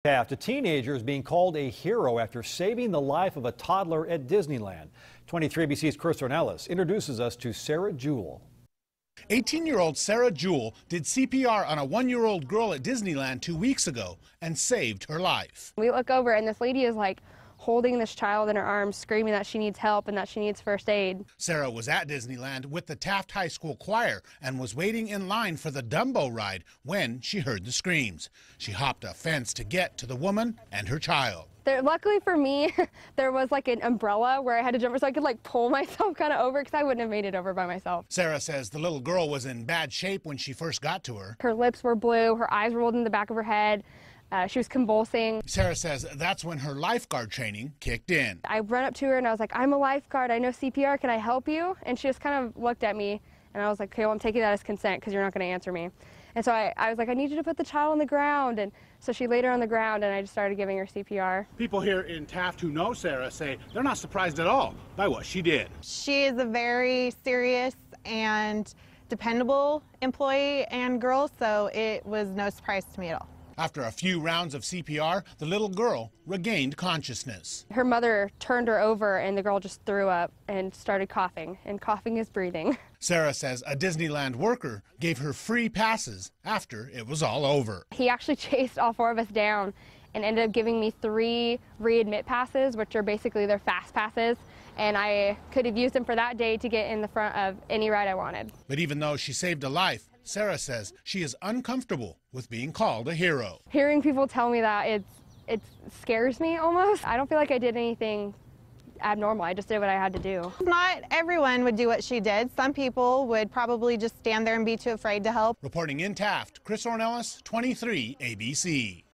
Taft, a teenager, is being called a hero after saving the life of a toddler at Disneyland. 23 ABC's Chris Ornelas introduces us to Sarah Jewell. 18-year-old Sarah Jewell did CPR on a 1-year-old girl at Disneyland 2 weeks ago and saved her life. We look over and this lady is like holding this child in her arms, screaming that she needs help and that she needs first aid. Sarah was at Disneyland with the Taft High School choir and was waiting in line for the Dumbo ride when she heard the screams. She hopped a fence to get to the woman and her child. Luckily for me, there was like an umbrella where I had to jump so I could like pull myself kind of over because I wouldn't have made it over by myself. Sarah says the little girl was in bad shape when she first got to her. Her lips were blue, her eyes rolled in the back of her head. She was convulsing. Sarah says that's when her lifeguard training kicked in. I ran up to her and I was like, I'm a lifeguard, I know CPR, can I help you? And she just kind of looked at me and I was like, okay, well, I'm taking that as consent because you're not going to answer me. And so I was like, I need you to put the child on the ground. And so she laid her on the ground and I just started giving her CPR. People here in Taft who know Sarah say they're not surprised at all by what she did. She is a very serious and dependable employee and girl, so it was no surprise to me at all. After a few rounds of CPR, the little girl regained consciousness. Her mother turned her over and the girl just threw up and started coughing, and coughing is breathing. Sarah says a Disneyland worker gave her free passes after it was all over. He actually chased all 4 of us down and ended up giving me 3 readmit passes, which are basically their fast passes, and I could have used them for that day to get in the front of any ride I wanted. But even though she saved a life, Sarah says she is uncomfortable with being called a hero. Hearing people tell me that, it scares me almost. I don't feel like I did anything abnormal. I just did what I had to do. Not everyone would do what she did. Some people would probably just stand there and be too afraid to help. Reporting in Taft, Chris Ornelas, 23 ABC.